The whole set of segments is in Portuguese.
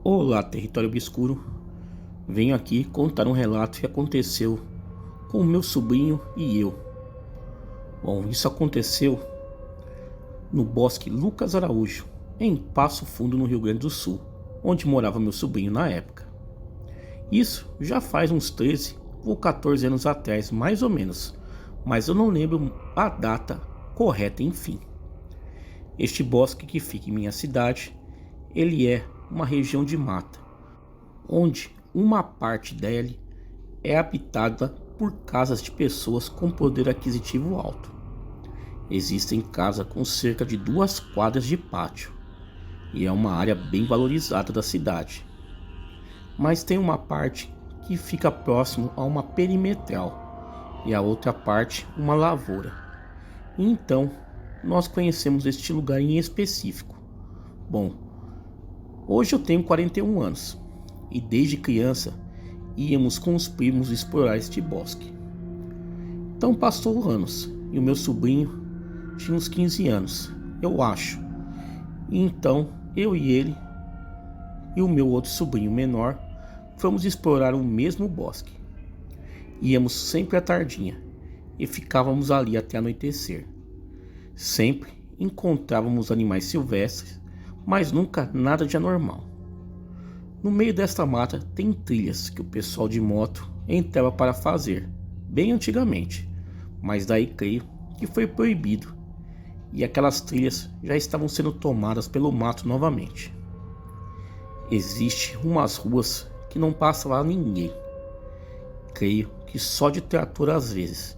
Olá, território obscuro. Venho aqui contar um relato que aconteceu com o meu sobrinho e eu. Bom, isso aconteceu no Bosque Lucas Araújo, em Passo Fundo, no Rio Grande do Sul, onde morava meu sobrinho na época. Isso já faz uns 13 ou 14 anos atrás, mais ou menos, mas eu não lembro a data correta, enfim. Este bosque que fica em minha cidade, ele é uma região de mata, onde uma parte dele é habitada por casas de pessoas com poder aquisitivo alto. Existem casas com cerca de 2 quadras de pátio, e é uma área bem valorizada da cidade. Mas tem uma parte que fica próximo a uma perimetral, e a outra parte uma lavoura. E então, nós conhecemos este lugar em específico. Bom, hoje eu tenho 41 anos, e desde criança íamos com os primos explorar este bosque. Então passou anos, e o meu sobrinho tinha uns 15 anos, eu acho. E então eu e ele e o meu outro sobrinho menor fomos explorar o mesmo bosque. Íamos sempre à tardinha e ficávamos ali até anoitecer. Sempre encontrávamos animais silvestres, mas nunca nada de anormal. No meio desta mata tem trilhas que o pessoal de moto entrava para fazer, bem antigamente, mas daí creio que foi proibido, e aquelas trilhas já estavam sendo tomadas pelo mato novamente. Existem umas ruas que não passa lá ninguém, creio que só de trator às vezes,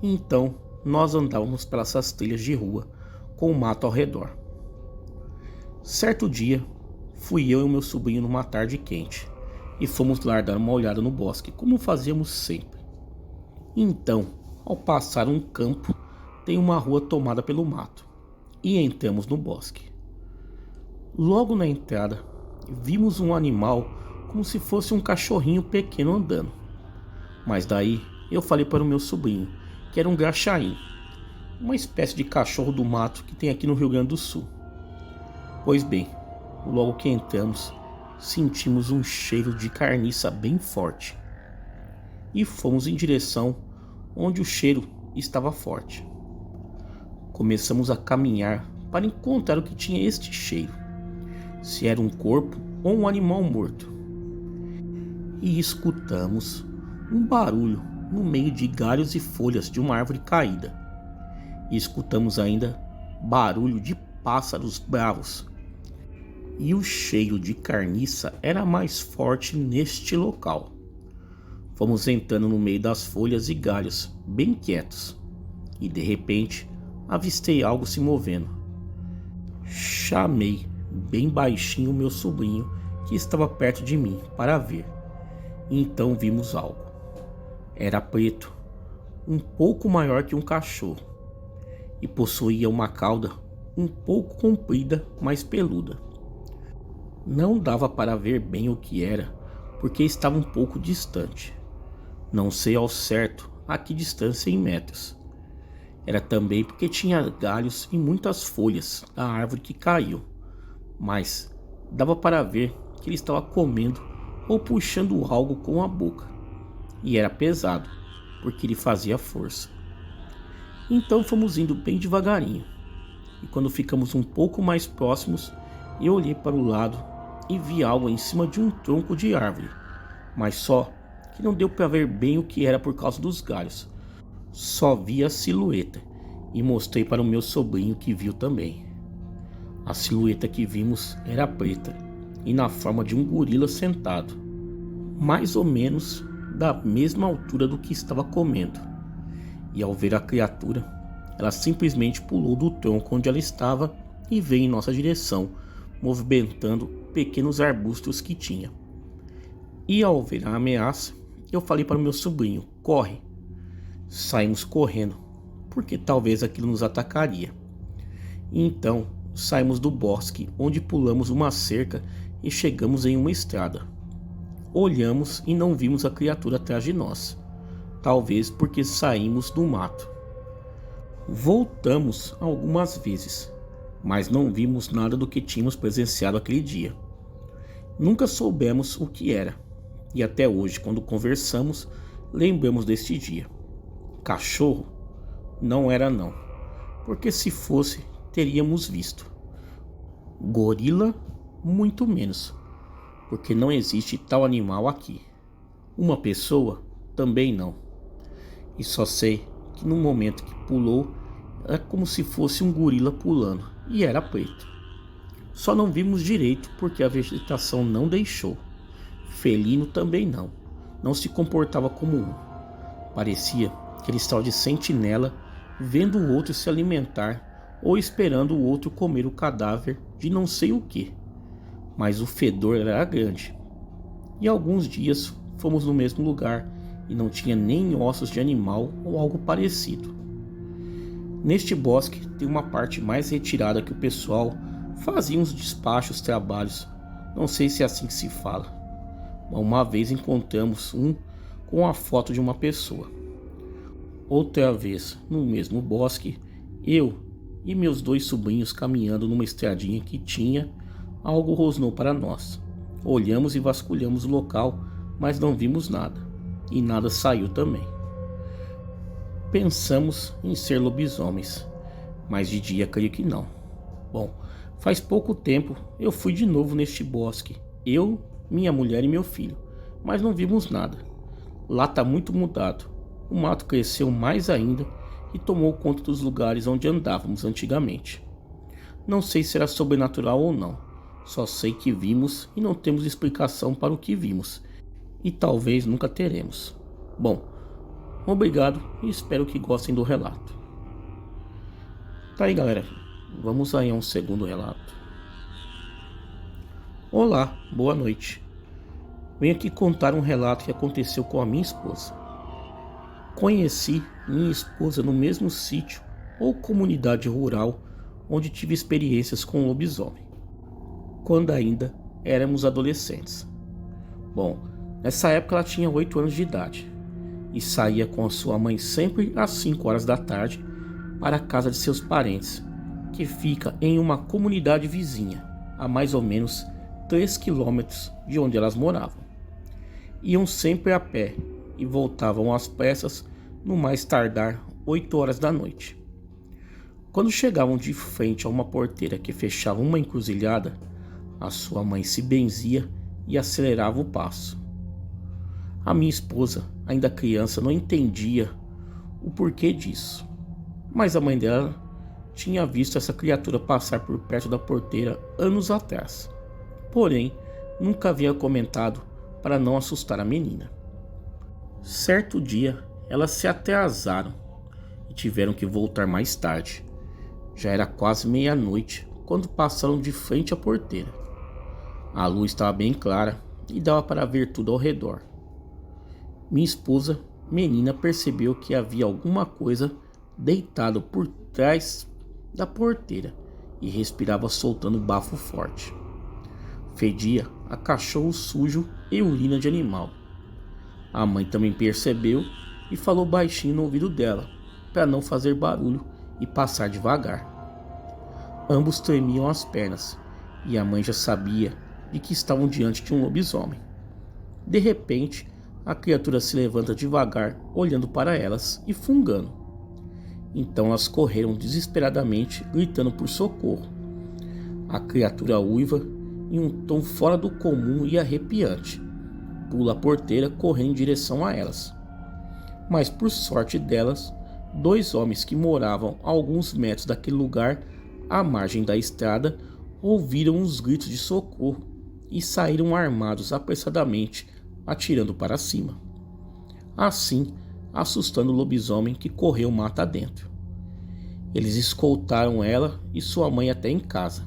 e então nós andávamos pelas trilhas de rua com o mato ao redor. Certo dia, fui eu e meu sobrinho numa tarde quente e fomos lá dar uma olhada no bosque, como fazíamos sempre. Então, ao passar um campo, tem uma rua tomada pelo mato e entramos no bosque. Logo na entrada, vimos um animal como se fosse um cachorrinho pequeno andando. Mas daí eu falei para o meu sobrinho que era um graxaim, uma espécie de cachorro do mato que tem aqui no Rio Grande do Sul. Pois bem, logo que entramos, sentimos um cheiro de carniça bem forte e fomos em direção onde o cheiro estava forte. Começamos a caminhar para encontrar o que tinha este cheiro, se era um corpo ou um animal morto. E escutamos um barulho no meio de galhos e folhas de uma árvore caída. E escutamos ainda barulho de pássaros bravos. E o cheiro de carniça era mais forte neste local. Fomos entrando no meio das folhas e galhos, bem quietos, e de repente avistei algo se movendo. Chamei bem baixinho o meu sobrinho, que estava perto de mim, para ver. E então vimos algo. Era preto, um pouco maior que um cachorro, e possuía uma cauda um pouco comprida, mas peluda. Não dava para ver bem o que era, porque estava um pouco distante. Não sei ao certo a que distância em metros. Era também porque tinha galhos e muitas folhas da árvore que caiu, mas dava para ver que ele estava comendo ou puxando algo com a boca, e era pesado, porque ele fazia força. Então fomos indo bem devagarinho, e quando ficamos um pouco mais próximos, eu olhei para o lado e vi algo em cima de um tronco de árvore, mas só que não deu para ver bem o que era por causa dos galhos. Só vi a silhueta e mostrei para o meu sobrinho, que viu também. A silhueta que vimos era preta e na forma de um gorila sentado, mais ou menos da mesma altura do que estava comendo. E ao ver a criatura, ela simplesmente pulou do tronco onde ela estava e veio em nossa direção, movimentando pequenos arbustos que tinha. E ao ver a ameaça, eu falei para o meu sobrinho: corre! Saímos correndo, porque talvez aquilo nos atacaria. E então saímos do bosque, onde pulamos uma cerca e chegamos em uma estrada. Olhamos e não vimos a criatura atrás de nós, talvez porque saímos do mato. Voltamos algumas vezes, mas não vimos nada do que tínhamos presenciado aquele dia. Nunca soubemos o que era, e até hoje, quando conversamos, lembramos deste dia. Cachorro? Não era não, porque se fosse, teríamos visto. Gorila? Muito menos, porque não existe tal animal aqui. Uma pessoa? Também não. E só sei que no momento que pulou, era como se fosse um gorila pulando, e era preto. Só não vimos direito porque a vegetação não deixou. Felino também não. Não se comportava como um. Parecia que ele estava de sentinela, vendo o outro se alimentar ou esperando o outro comer o cadáver de não sei o que. Mas o fedor era grande. E alguns dias fomos no mesmo lugar e não tinha nem ossos de animal ou algo parecido. Neste bosque tem uma parte mais retirada que o pessoal fazia uns despachos, trabalhos, não sei se é assim que se fala. Uma vez encontramos um com a foto de uma pessoa. Outra vez, no mesmo bosque, eu e meus 2 sobrinhos caminhando numa estradinha que tinha, algo rosnou para nós. Olhamos e vasculhamos o local, mas não vimos nada, e nada saiu também. Pensamos em ser lobisomens, mas de dia creio que não. Bom, faz pouco tempo eu fui de novo neste bosque, eu, minha mulher e meu filho, mas não vimos nada. Lá está muito mudado, o mato cresceu mais ainda e tomou conta dos lugares onde andávamos antigamente. Não sei se era sobrenatural ou não, só sei que vimos e não temos explicação para o que vimos, e talvez nunca teremos. Bom, obrigado e espero que gostem do relato. Tá aí, galera, vamos aí a um segundo relato. Olá, boa noite. Venho aqui contar um relato que aconteceu com a minha esposa. Conheci minha esposa no mesmo sítio ou comunidade rural onde tive experiências com lobisomem, quando ainda éramos adolescentes. Bom, nessa época ela tinha 8 anos de idade e saía com a sua mãe sempre às 5 horas da tarde para a casa de seus parentes, que fica em uma comunidade vizinha, a mais ou menos 3 quilômetros de onde elas moravam. Iam sempre a pé e voltavam às pressas no mais tardar 8 horas da noite. Quando chegavam de frente a uma porteira que fechava uma encruzilhada, a sua mãe se benzia e acelerava o passo. A minha esposa, ainda criança, não entendia o porquê disso, mas a mãe dela tinha visto essa criatura passar por perto da porteira anos atrás. Porém, nunca havia comentado para não assustar a menina. Certo dia, elas se atrasaram e tiveram que voltar mais tarde. Já era quase meia-noite quando passaram de frente à porteira. A luz estava bem clara e dava para ver tudo ao redor. Minha esposa, menina, percebeu que havia alguma coisa deitado por trás da porteira e respirava soltando bafo forte. Fedia a cachorro sujo e urina de animal. A mãe também percebeu e falou baixinho no ouvido dela, para não fazer barulho e passar devagar. Ambos tremiam as pernas e a mãe já sabia de que estavam diante de um lobisomem. De repente, a criatura se levanta devagar, olhando para elas e fungando. Então elas correram desesperadamente, gritando por socorro. A criatura uiva em um tom fora do comum e arrepiante. Pula a porteira correndo em direção a elas. Mas por sorte delas, 2 homens que moravam a alguns metros daquele lugar, à margem da estrada, ouviram os gritos de socorro e saíram armados apressadamente, atirando para cima. Assim, assustando o lobisomem que correu mata adentro. Eles escoltaram ela e sua mãe até em casa,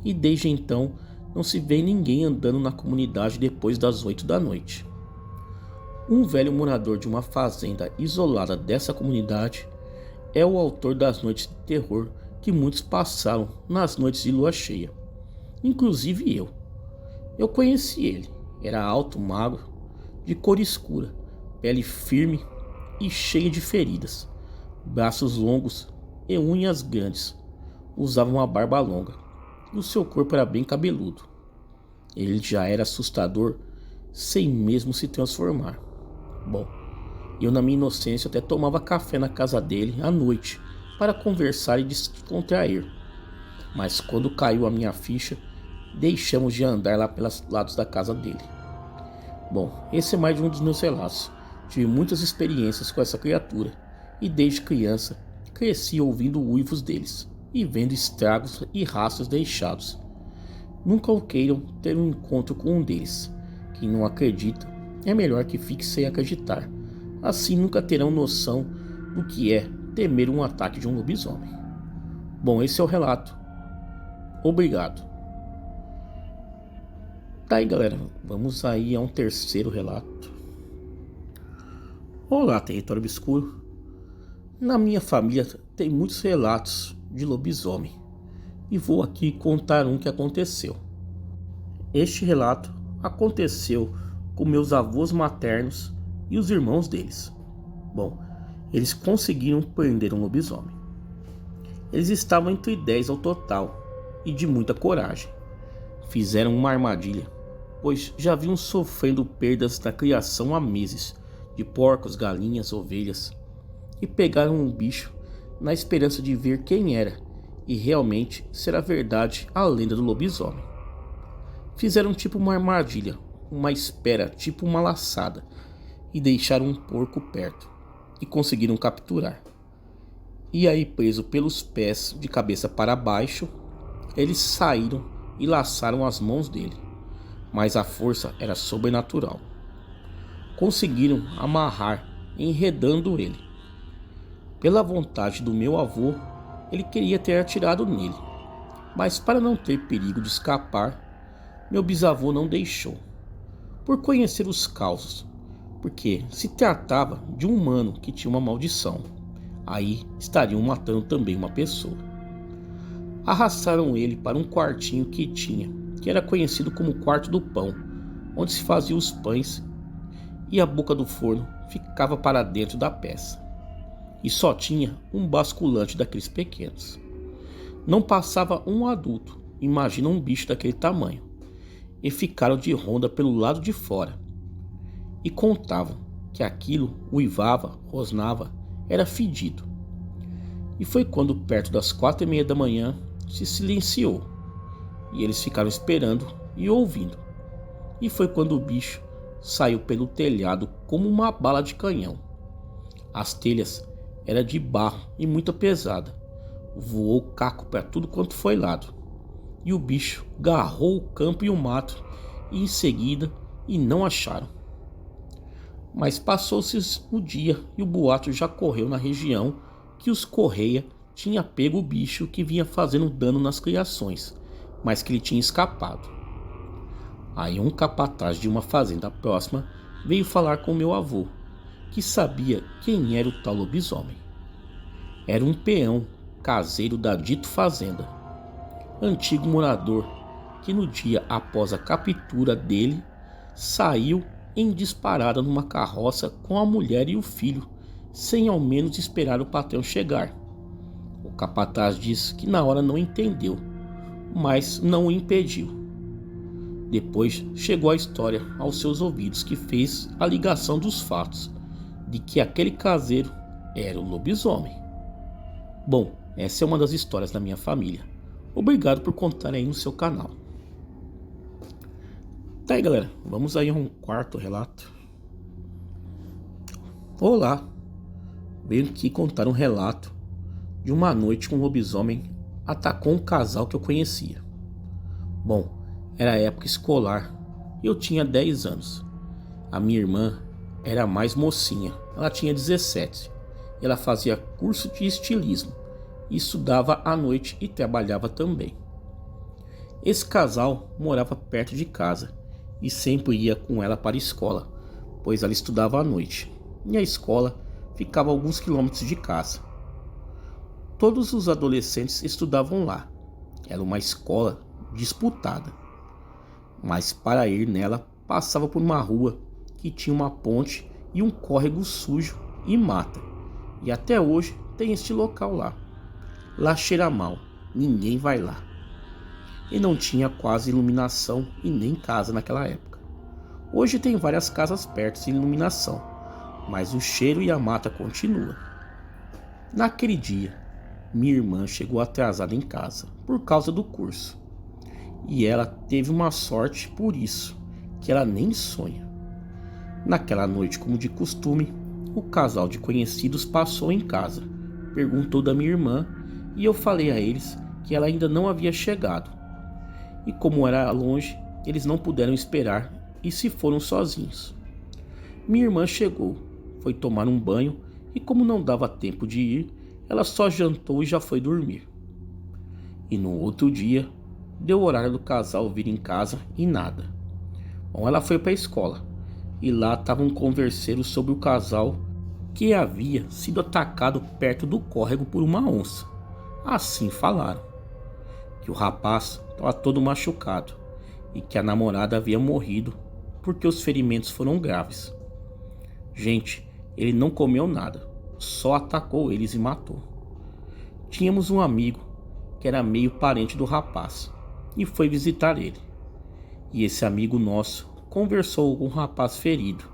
e desde então não se vê ninguém andando na comunidade depois das 8 da noite. Um velho morador de uma fazenda isolada dessa comunidade é o autor das noites de terror que muitos passaram nas noites de lua cheia, inclusive eu. Eu conheci ele, era alto, magro, de cor escura, pele firme, e cheia de feridas, braços longos e unhas grandes. Usava uma barba longa e o seu corpo era bem cabeludo. Ele já era assustador sem mesmo se transformar. Bom, eu na minha inocência até tomava café na casa dele à noite para conversar e descontrair. Mas quando caiu a minha ficha, deixamos de andar lá pelos lados da casa dele. Bom, esse é mais de um dos meus relatos. Tive muitas experiências com essa criatura e desde criança cresci ouvindo uivos deles e vendo estragos e rastros deixados. Nunca o queiram ter um encontro com um deles. Quem não acredita, é melhor que fique sem acreditar. Assim nunca terão noção do que é temer um ataque de um lobisomem. Bom, esse é o relato. Obrigado. Tá aí, galera, vamos aí a um terceiro relato. Olá, Território Obscuro. Na minha família tem muitos relatos de lobisomem e vou aqui contar um que aconteceu. Este relato aconteceu com meus avós maternos e os irmãos deles. Bom, eles conseguiram prender um lobisomem. Eles estavam entre 10 ao total e de muita coragem. Fizeram uma armadilha, pois já vinham sofrendo perdas na criação há meses de porcos, galinhas, ovelhas, e pegaram um bicho na esperança de ver quem era e realmente será verdade a lenda do lobisomem. Fizeram tipo uma armadilha, uma espera, tipo uma laçada, e deixaram um porco perto e conseguiram capturar. E aí, preso pelos pés de cabeça para baixo, eles saíram e laçaram as mãos dele, mas a força era sobrenatural. Conseguiram amarrar, enredando ele. Pela vontade do meu avô, ele queria ter atirado nele, mas para não ter perigo de escapar, meu bisavô não deixou, por conhecer os causos, porque se tratava de um humano que tinha uma maldição, aí estariam matando também uma pessoa. Arrastaram ele para um quartinho que tinha, que era conhecido como quarto do pão, onde se faziam os pães e a boca do forno ficava para dentro da peça. E só tinha um basculante daqueles pequenos. Não passava um adulto, imagina um bicho daquele tamanho. E ficaram de ronda pelo lado de fora. E contavam que aquilo uivava, rosnava, era fedido. E foi quando perto das 4:30 da manhã se silenciou. E eles ficaram esperando e ouvindo. E foi quando o bicho saiu pelo telhado como uma bala de canhão. As telhas era de barro e muito pesada. Voou caco para tudo quanto foi lado. E o bicho garrou o campo e o mato, e em seguida, e não acharam. Mas passou-se o dia e o boato já correu na região que os Correia tinha pego o bicho que vinha fazendo dano nas criações, mas que ele tinha escapado. Aí um capataz de uma fazenda próxima veio falar com meu avô, que sabia quem era o tal lobisomem. Era um peão caseiro da dito fazenda, antigo morador que no dia após a captura dele saiu em disparada numa carroça com a mulher e o filho, sem ao menos esperar o patrão chegar. O capataz disse que na hora não entendeu, mas não o impediu. Depois chegou a história aos seus ouvidos, que fez a ligação dos fatos de que aquele caseiro era o lobisomem. Bom, essa é uma das histórias da minha família. Obrigado por contar aí no seu canal. Tá aí, galera, vamos aí a um quarto relato. Olá, venho aqui contar um relato de uma noite que um lobisomem atacou um casal que eu conhecia. Bom, era época escolar e eu tinha 10 anos. A minha irmã era mais mocinha, ela tinha 17. Ela fazia curso de estilismo e estudava à noite e trabalhava também. Esse casal morava perto de casa e sempre ia com ela para a escola, pois ela estudava à noite e a escola ficava a alguns quilômetros de casa. Todos os adolescentes estudavam lá. Era uma escola disputada, mas para ir nela passava por uma rua que tinha uma ponte e um córrego sujo e mata. E até hoje tem este local lá. Lá cheira mal, ninguém vai lá. E não tinha quase iluminação e nem casa naquela época. Hoje tem várias casas perto sem iluminação, mas o cheiro e a mata continua. Naquele dia, minha irmã chegou atrasada em casa por causa do curso. E ela teve uma sorte por isso, que ela nem sonha. Naquela noite, como de costume, o casal de conhecidos passou em casa, perguntou da minha irmã e eu falei a eles que ela ainda não havia chegado. E como era longe, eles não puderam esperar e se foram sozinhos. Minha irmã chegou, foi tomar um banho e como não dava tempo de ir, ela só jantou e já foi dormir. E no outro dia, deu o horário do casal vir em casa e nada. Bom, ela foi para a escola e lá estavam conversando sobre o casal que havia sido atacado perto do córrego por uma onça. Assim falaram, que o rapaz estava todo machucado e que a namorada havia morrido porque os ferimentos foram graves. Gente, ele não comeu nada, só atacou eles e matou. Tínhamos um amigo que era meio parente do rapaz e foi visitar ele. E esse amigo nosso conversou com o rapaz ferido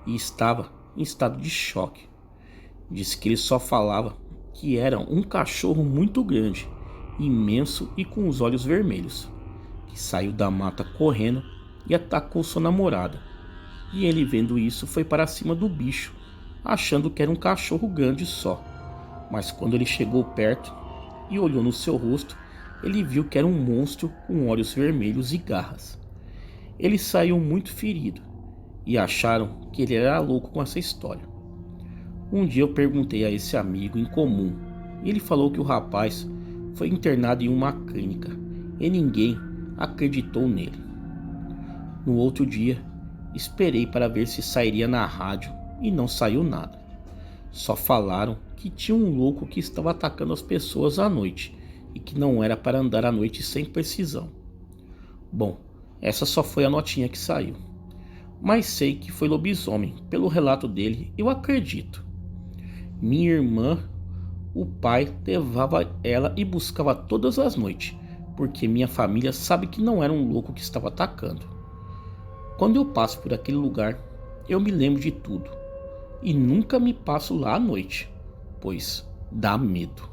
e estava em estado de choque. Disse que ele só falava que era um cachorro muito grande, imenso e com os olhos vermelhos, que saiu da mata correndo e atacou sua namorada. E ele, vendo isso, foi para cima do bicho, achando que era um cachorro grande só. Mas quando ele chegou perto e olhou no seu rosto, ele viu que era um monstro com olhos vermelhos e garras. Ele saiu muito ferido e acharam que ele era louco com essa história. Um dia eu perguntei a esse amigo em comum e ele falou que o rapaz foi internado em uma clínica e ninguém acreditou nele. No outro dia, esperei para ver se sairia na rádio e não saiu nada. Só falaram que tinha um louco que estava atacando as pessoas à noite e que não era para andar à noite sem precisão. Bom, essa só foi a notinha que saiu. Mas sei que foi lobisomem, pelo relato dele, eu acredito. Minha irmã, o pai levava ela e buscava todas as noites, porque minha família sabe que não era um louco que estava atacando. Quando eu passo por aquele lugar, eu me lembro de tudo. E nunca me passo lá à noite, pois dá medo.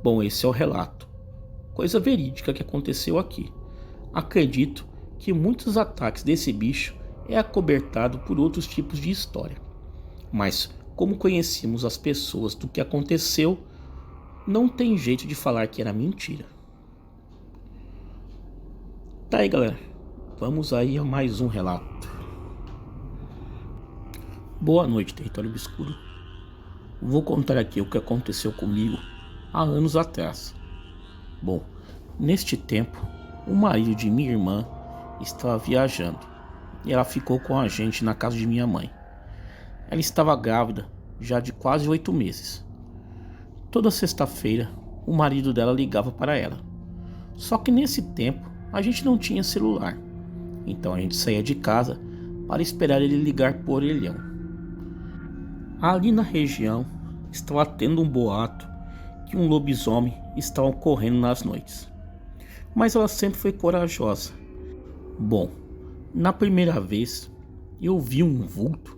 Bom, esse é o relato. Coisa verídica que aconteceu aqui. Acredito que muitos ataques desse bicho é acobertado por outros tipos de história. Mas como conhecemos as pessoas do que aconteceu, não tem jeito de falar que era mentira. Tá aí, galera. Vamos aí a mais um relato. Boa noite, Território Obscuro. Vou contar aqui o que aconteceu comigo há anos atrás. Bom, neste tempo, o marido de minha irmã estava viajando e ela ficou com a gente na casa de minha mãe. Ela estava grávida já de quase 8 meses. Toda sexta-feira, o marido dela ligava para ela. Só que nesse tempo, a gente não tinha celular. Então a gente saía de casa para esperar ele ligar por orelhão. Ali na região estava tendo um boato que um lobisomem estava correndo nas noites. Mas ela sempre foi corajosa. Bom, na primeira vez eu vi um vulto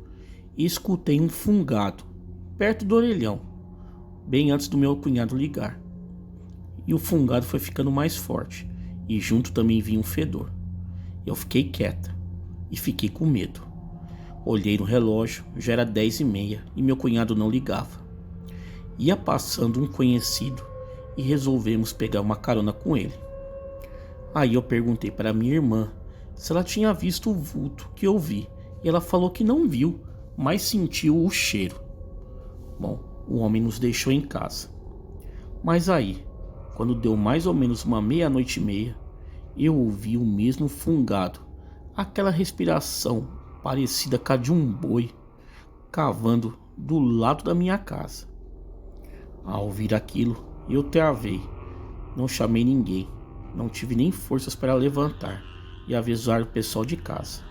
e escutei um fungado perto do orelhão, bem antes do meu cunhado ligar. E o fungado foi ficando mais forte e junto também vinha um fedor. Eu fiquei quieta e fiquei com medo. Olhei no relógio, já era 10h30 e meu cunhado não ligava. Ia passando um conhecido e resolvemos pegar uma carona com ele. Aí eu perguntei para minha irmã se ela tinha visto o vulto que eu vi e ela falou que não viu, mas sentiu o cheiro. Bom, o homem nos deixou em casa. Mas aí, quando deu mais ou menos uma 00:30, eu ouvi o mesmo fungado, aquela respiração parecida com a de um boi, cavando do lado da minha casa. Ao ouvir aquilo, eu travei, não chamei ninguém, não tive nem forças para levantar e avisar o pessoal de casa.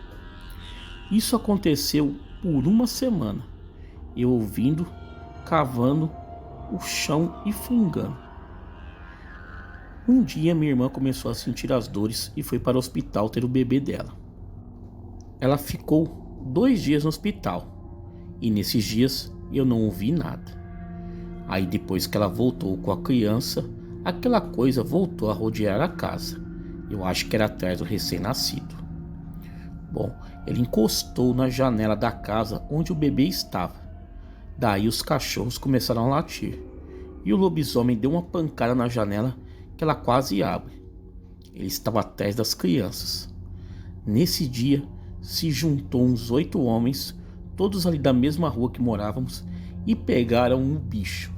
Isso aconteceu por uma semana eu ouvindo, cavando o chão e fungando. Um dia minha irmã começou a sentir as dores e foi para o hospital ter o bebê dela. Ela ficou 2 dias no hospital e nesses dias eu não ouvi nada. Aí depois que ela voltou com a criança, aquela coisa voltou a rodear a casa. Eu acho que era atrás do recém-nascido. Bom, ele encostou na janela da casa onde o bebê estava. Daí os cachorros começaram a latir e o lobisomem deu uma pancada na janela que ela quase abre. Ele estava atrás das crianças. Nesse dia se juntou uns 8 homens, todos ali da mesma rua que morávamos, e pegaram um bicho.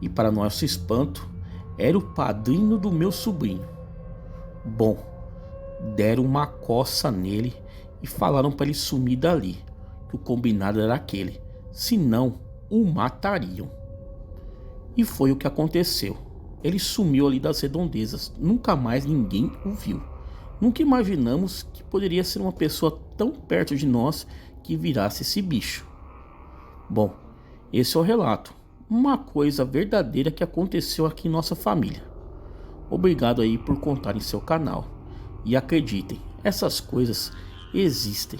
E para nosso espanto, era o padrinho do meu sobrinho. Bom, deram uma coça nele e falaram para ele sumir dali, que o combinado era aquele, senão o matariam. E foi o que aconteceu. Ele sumiu ali das redondezas, nunca mais ninguém o viu. Nunca imaginamos que poderia ser uma pessoa tão perto de nós que virasse esse bicho. Bom, esse é o relato, uma coisa verdadeira que aconteceu aqui em nossa família. Obrigado aí por contar em seu canal. E acreditem, essas coisas existem.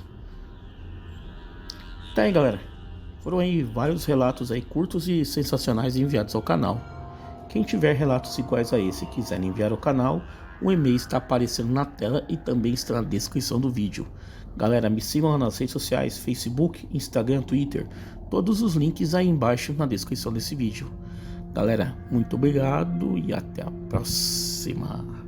Tá aí, galera, foram aí vários relatos aí curtos e sensacionais enviados ao canal. Quem tiver relatos iguais a esse e quiser enviar ao canal, o e-mail está aparecendo na tela e também está na descrição do vídeo. Galera, me sigam lá nas redes sociais, Facebook, Instagram, Twitter, todos os links aí embaixo na descrição desse vídeo. Galera, muito obrigado e até a próxima.